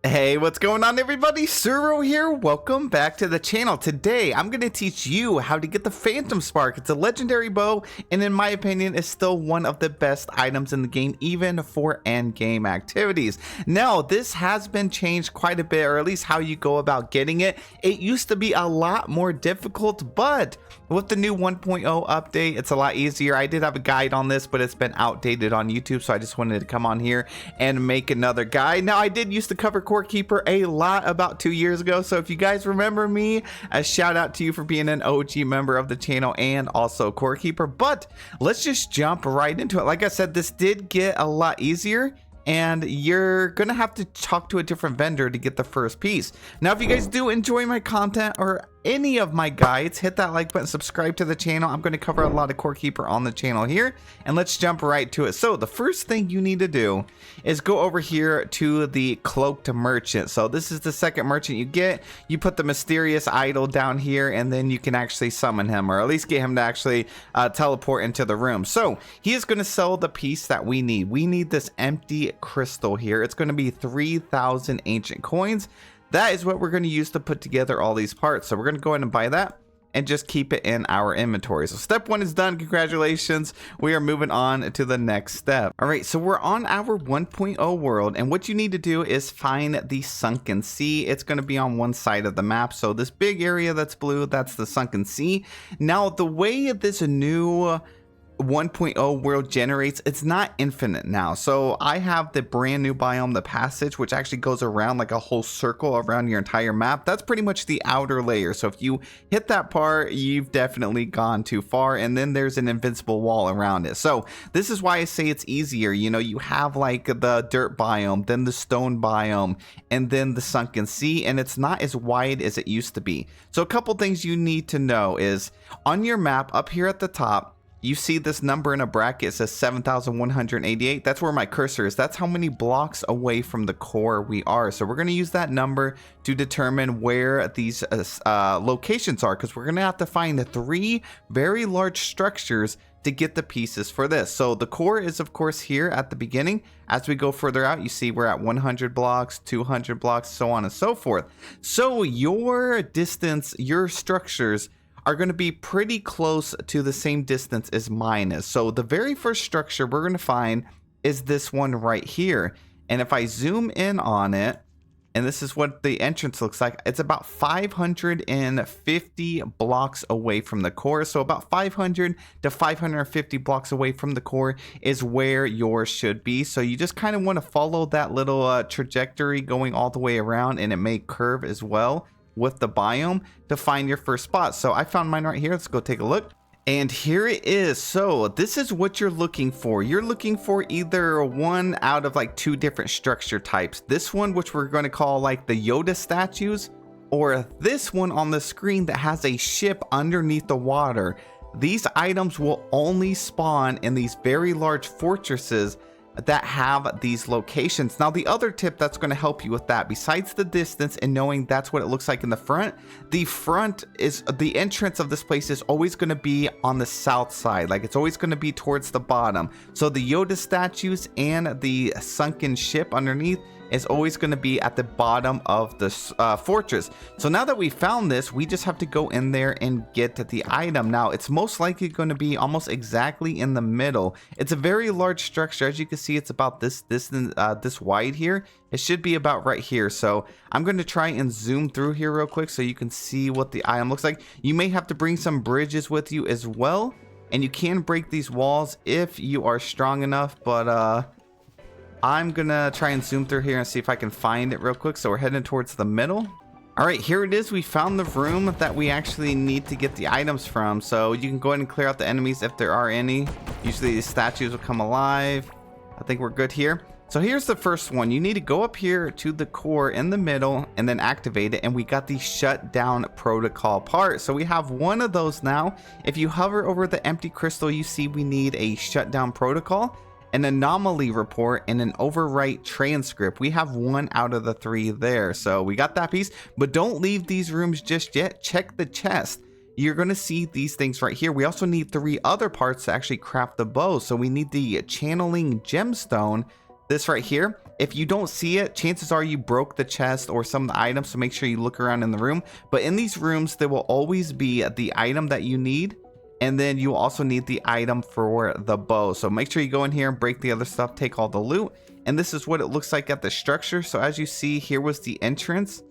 Hey, what's going on everybody? Suro here. Welcome back to the channel. Today, I'm going to teach you how to get the Phantom Spark. It's a legendary bow, and in my opinion, is still one of the best items in the game, even for end game activities. Now, this has been changed quite a bit, or at least how you go about getting it. It used to be a lot more difficult, but with the new 1.0 update, it's a lot easier. I did have a guide on this, but it's been outdated on YouTube, so I just wanted to come on here and make another guide. Now, I did used to cover Core Keeper a lot about 2 years ago, so if you guys remember me, a shout out to you for being an OG member of the channel and also Core Keeper. But let's just jump right into it. Like I said, this did get a lot easier, and you're gonna have to talk to a different vendor to get the first piece. Now, if you guys do enjoy my content or any of my guides, hit that like button, subscribe to the channel. I'm going to cover a lot of Core Keeper on the channel here, and let's jump right to it. So the first thing you need to do is go over here to the cloaked merchant. So this is the second merchant you get. You put the mysterious idol down here, and then you can actually summon him, or at least get him to actually teleport into the room. So he is going to sell the piece that we need. We need this empty crystal here. It's going to be 3,000 ancient coins. That is what we're going to use to put together all these parts. So we're going to go ahead and buy that and just keep it in our inventory. So step one is done. Congratulations. We are moving on to the next step. All right, so we're on our 1.0 world, and what you need to do is find the Sunken Sea. It's going to be on one side of the map. So this big area that's blue, that's the Sunken Sea. Now, the way this new 1.0 world generates, it's not infinite now. So I have the brand new biome, the passage, which actually goes around like a whole circle around your entire map. That's pretty much the outer layer. So if you hit that part, you've definitely gone too far, and then there's an invincible wall around it. So this is why I say it's easier. You know, you have like the dirt biome, then the stone biome, and then the Sunken Sea, and it's not as wide as it used to be. So a couple things you need to know is on your map up here at the top, you see this number in a bracket. It says 7,188. That's where my cursor is. That's how many blocks away from the core we are. So we're going to use that number to determine where these locations are, because we're going to have to find the 3 very large structures to get the pieces for this. So the core is of course here at the beginning. As we go further out, you see we're at 100 blocks, 200 blocks, so on and so forth. So your distance, your structures are going to be pretty close to the same distance as mine is. So the very first structure we're going to find is this one right here. And if I zoom in on it, and this is what the entrance looks like, it's about 550 blocks away from the core. So about 500 to 550 blocks away from the core is where yours should be. So you just kind of want to follow that little trajectory going all the way around, and it may curve as well with the biome to find your first spot. So I found mine right here. Let's go take a look. And here it is. So this is what you're looking for. You're looking for either one out of like 2 different structure types. This one, which we're going to call like the Yoda statues, or this one on the screen that has a ship underneath the water. These items will only spawn in these very large fortresses that have these locations. Now, the other tip that's going to help you with that, besides the distance and knowing that's what it looks like in the front is the entrance of this place is always going to be on the south side. Like, it's always going to be towards the bottom. So the Yoda statues and the sunken ship underneath is always going to be at the bottom of the fortress. So now that we found this, we just have to go in there and get the item. Now, it's most likely going to be almost exactly in the middle. It's a very large structure. As you can see, it's about this wide here. It should be about right here. So I'm going to try and zoom through here real quick so you can see what the item looks like. You may have to bring some bridges with you as well, and you can break these walls if you are strong enough, but I'm gonna try and zoom through here and see if I can find it real quick. So we're heading towards the middle. All right, here it is. We found the room that we actually need to get the items from. So you can go ahead and clear out the enemies if there are any. Usually these statues will come alive. I think we're good here. So here's the first one. You need to go up here to the core in the middle and then activate it. And we got the shutdown protocol part. So we have one of those now. If you hover over the empty crystal, you see we need a shutdown protocol, an anomaly report, and an overwrite transcript. We have 1 out of the 3 there. So we got that piece, but don't leave these rooms just yet. Check the chest. You're going to see these things right here. We also need 3 other parts to actually craft the bow. So we need the channeling gemstone, this right here, If you don't see it, chances are you broke the chest or some of the items, so make sure you look around in the room. But in these rooms, there will always be the item that you need, and then you also need the item for the bow. So make sure you go in here and break the other stuff, take all the loot. And this is what it looks like at the structure. So as you see, here was the entrance.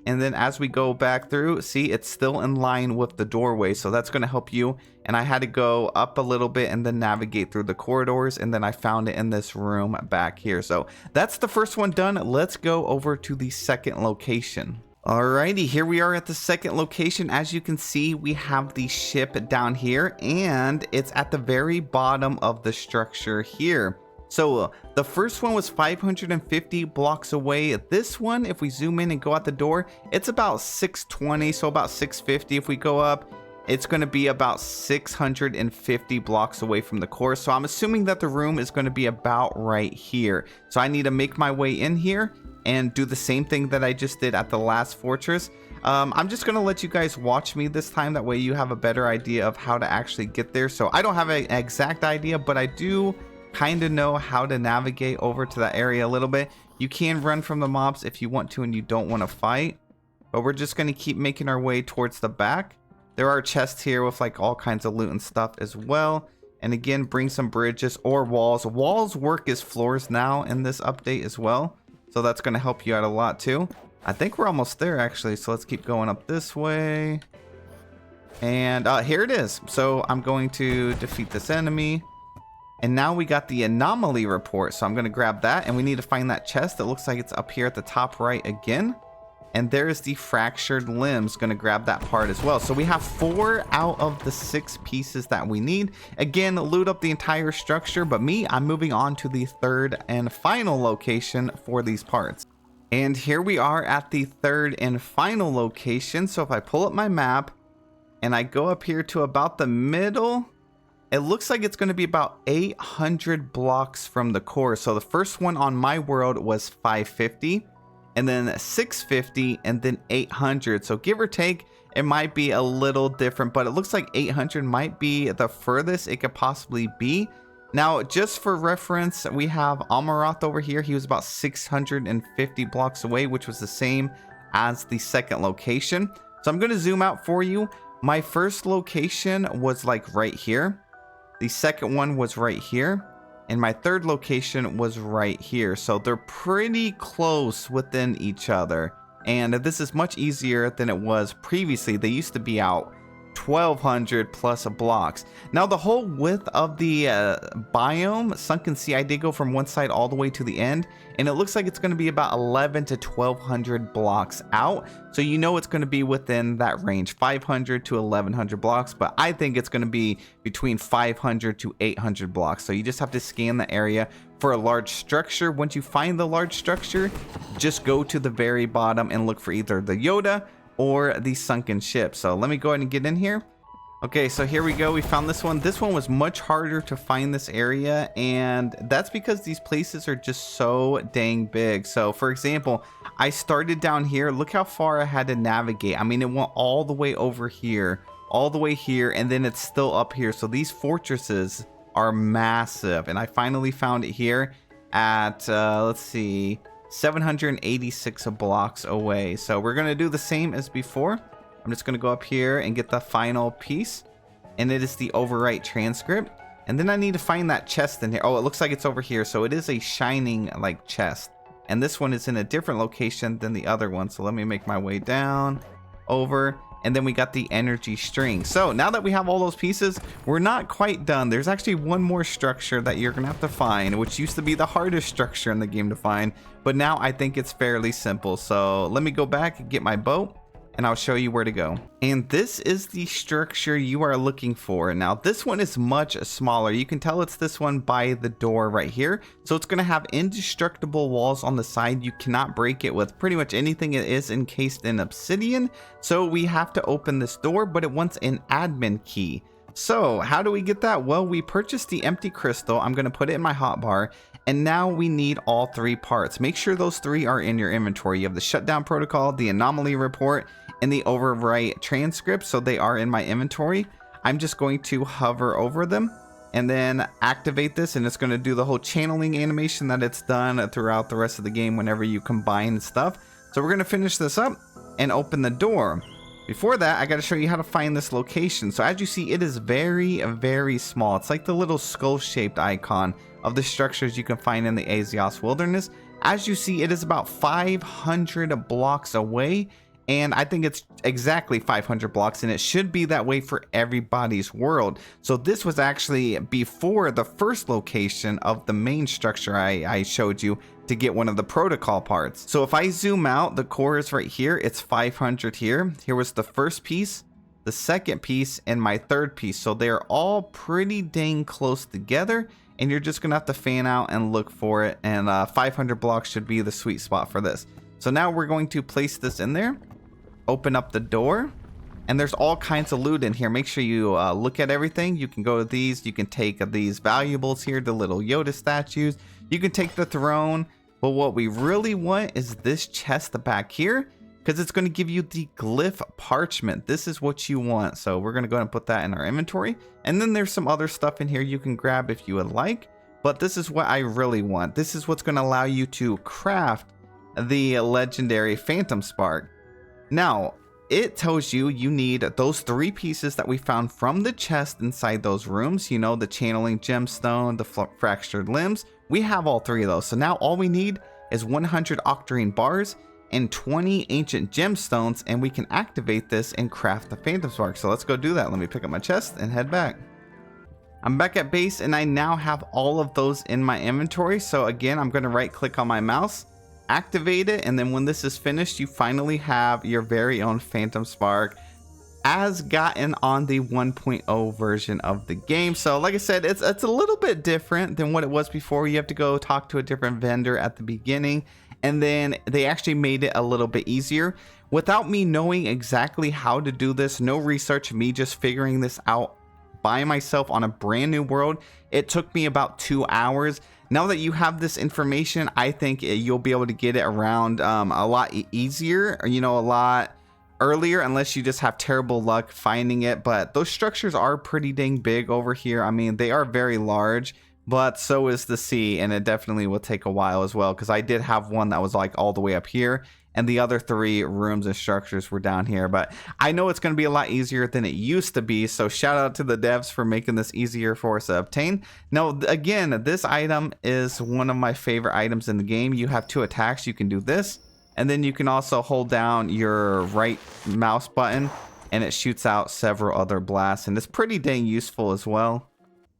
And then as we go back through, see, it's still in line with the doorway. So that's going to help you. And I had to go up a little bit and then navigate through the corridors. And then I found it in this room back here. So that's the first one done. Let's go over to the second location. Alrighty, here we are at the second location. As you can see, we have the ship down here, and it's at the very bottom of the structure here. So the first one was 550 blocks away. This one, if we zoom in and go out the door, it's about 620, so about 650. If we go up, it's going to be about 650 blocks away from the core. So I'm assuming that the room is going to be about right here. So I need to make my way in here and do the same thing that I just did at the last fortress. I'm just going to let you guys watch me this time. That way you have a better idea of how to actually get there. So I don't have an exact idea, but I do kind of know how to navigate over to that area a little bit. You can run from the mobs if you want to and you don't want to fight, but we're just going to keep making our way towards the back. There are chests here with like all kinds of loot and stuff as well. And again, bring some bridges or walls. Walls work as floors now in this update as well, so that's going to help you out a lot too. I think we're almost there actually, so let's keep going up this way. And here it is. So I'm going to defeat this enemy. And now we got the anomaly report. So I'm going to grab that, and we need to find that chest. It looks like it's up here at the top right again. And there's the fractured limbs. Going to grab that part as well. So we have 4 out of the 6 pieces that we need. Again, loot up the entire structure, but I'm moving on to the third and final location for these parts. And here we are at the third and final location. So if I pull up my map and I go up here to about the middle, it looks like it's going to be about 800 blocks from the core. So the first one on my world was 550, and then 650, and then 800. So give or take, it might be a little different, but it looks like 800 might be the furthest it could possibly be. Now, just for reference, we have Amaroth over here. He was about 650 blocks away, which was the same as the second location. So I'm going to zoom out for you. My first location was like right here. The second one was right here, and my third location was right here. So they're pretty close within each other, and this is much easier than it was previously. They used to be out 1200 plus blocks. Now the whole width of the biome, Sunken Sea, I did go from one side all the way to the end, and it looks like it's going to be about 11 to 1200 blocks out. So you know it's going to be within that range, 500 to 1100 blocks, but I think it's going to be between 500 to 800 blocks. So you just have to scan the area for a large structure. Once you find the large structure, just go to the very bottom and look for either the Yoda or the sunken ship. So let me go ahead and get in here. Okay, so here we go. We found this one. This one was much harder to find this area, and that's because these places are just so dang big. So for example, I started down here. Look how far I had to navigate. I mean, it went all the way over here, all the way here, and then it's still up here. So these fortresses are massive, and I finally found it here at let's see, 786 blocks away. So we're gonna do the same as before. I'm just gonna go up here and get the final piece, and it is the overwrite transcript. And then I need to find that chest in here. Oh, it looks like it's over here. So it is a shining like chest, and this one is in a different location than the other one. So let me make my way down over, and then we got the energy string. So now that we have all those pieces, we're not quite done. There's actually one more structure that you're gonna have to find, which used to be the hardest structure in the game to find, but now I think it's fairly simple. So let me go back and get my boat, and I'll show you where to go. And this is the structure you are looking for. Now this one is much smaller. You can tell it's this one by the door right here. So it's going to have indestructible walls on the side. You cannot break it with pretty much anything. It is encased in obsidian. So we have to open this door, but it wants an admin key. So how do we get that? Well, we purchased the empty crystal. I'm going to put it in my hotbar. And now we need all 3 parts. Make sure those 3 are in your inventory. You have the shutdown protocol, the anomaly report, and the overwrite transcript. So they are in my inventory. I'm just going to hover over them, and then activate this, and it's going to do the whole channeling animation that it's done throughout the rest of the game whenever you combine stuff. So we're going to finish this up and open the door. Before that, I got to show you how to find this location. So as you see, it is very, very small. It's like the little skull-shaped icon of the structures you can find in the Azios Wilderness. As you see, it is about 500 blocks away, and I think it's exactly 500 blocks, and it should be that way for everybody's world. So this was actually before the first location of the main structure I showed you to get one of the protocol parts. So if I zoom out, the core is right here. It's 500 here. Here was the first piece, the second piece, and my third piece. So they're all pretty dang close together, and you're just gonna have to fan out and look for it. And 500 blocks should be the sweet spot for this. So now we're going to place this in there. Open up the door, and there's all kinds of loot in here. Make sure you look at everything. You can go to these, you can take these valuables here, the little Yoda statues, you can take the throne, but what we really want is this chest back here, because it's going to give you the glyph parchment. This is what you want, so we're going to go ahead and put that in our inventory. And then there's some other stuff in here you can grab if you would like, but this is what I really want. This is what's going to allow you to craft the legendary Phantom Spark. Now, it tells you you need those 3 pieces that we found from the chest inside those rooms. You know, the channeling gemstone, the fractured limbs. We have all 3 of those. So now all we need is 100 octarine bars and 20 ancient gemstones, and we can activate this and craft the Phantom Spark. So let's go do that. Let me pick up my chest and head back. I'm back at base, and I now have all of those in my inventory. So again, I'm going to right click on my mouse, activate it, and then when this is finished, you finally have your very own Phantom Spark as gotten on the 1.0 version of the game. So like I said, it's a little bit different than what it was before. You have to go talk to a different vendor at the beginning, and then they actually made it a little bit easier without me knowing exactly how to do this. No research, me just figuring this out by myself on a brand new world. It took me about 2 hours. Now that you have this information, I think you'll be able to get it around a lot easier, or, you know, a lot earlier, unless you just have terrible luck finding it. But those structures are pretty dang big over here. I mean, they are very large, but so is the sea, and it definitely will take a while as well, because I did have one that was like all the way up here, and the other 3 rooms and structures were down here. But I know it's going to be a lot easier than it used to be, so shout out to the devs for making this easier for us to obtain. Now again, this item is one of my favorite items in the game. You have 2 attacks. You can do this, and then you can also hold down your right mouse button, and it shoots out several other blasts, and it's pretty dang useful as well.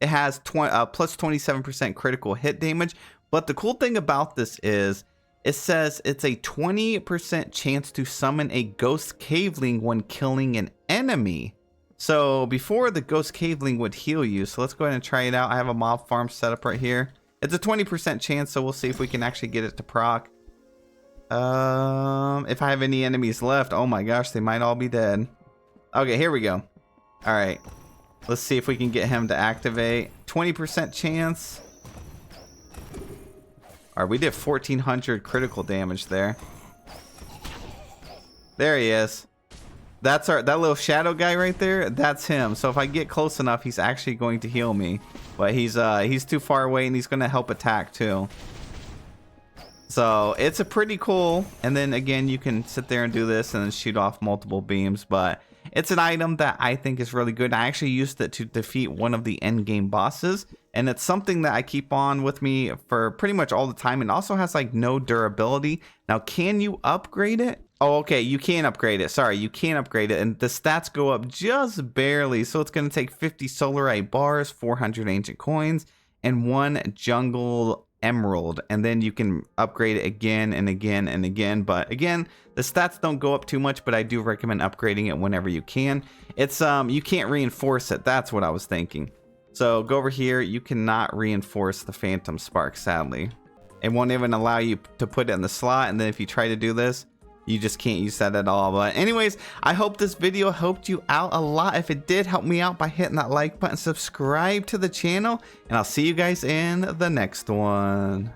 It has plus 27% critical hit damage, but the cool thing about this is it says it's a 20% chance to summon a ghost caveling when killing an enemy. So before, the ghost caveling would heal you. So let's go ahead and try it out. I have a mob farm set up right here. It's a 20% chance, so we'll see if we can actually get it to proc. If I have any enemies left, oh my gosh, they might all be dead. Okay, here we go. All right, let's see if we can get him to activate. 20% chance. All right, we did 1400 critical damage there. There he is. That's that little shadow guy right there. That's him. So if I get close enough, he's actually going to heal me. But he's too far away, and he's going to help attack too. So it's a pretty cool. And then again, you can sit there and do this and then shoot off multiple beams. But it's an item that I think is really good. I actually used it to defeat one of the end game bosses, and it's something that I keep on with me for pretty much all the time. It also has like no durability. Now, can you upgrade it? Oh, okay, you can upgrade it. Sorry, you can upgrade it, and the stats go up just barely. So it's going to take 50 Solarite bars, 400 ancient coins, and 1 jungle emerald, and then you can upgrade it again and again and again. But again, the stats don't go up too much, but I do recommend upgrading it whenever you can. It's you can't reinforce it. That's what I was thinking. So go over here. You cannot reinforce the Phantom Spark, sadly. It won't even allow you to put it in the slot, and then if you try to do this, you just can't use that at all. But anyways, I hope this video helped you out a lot. If it did, help me out by hitting that like button, subscribe to the channel, and I'll see you guys in the next one.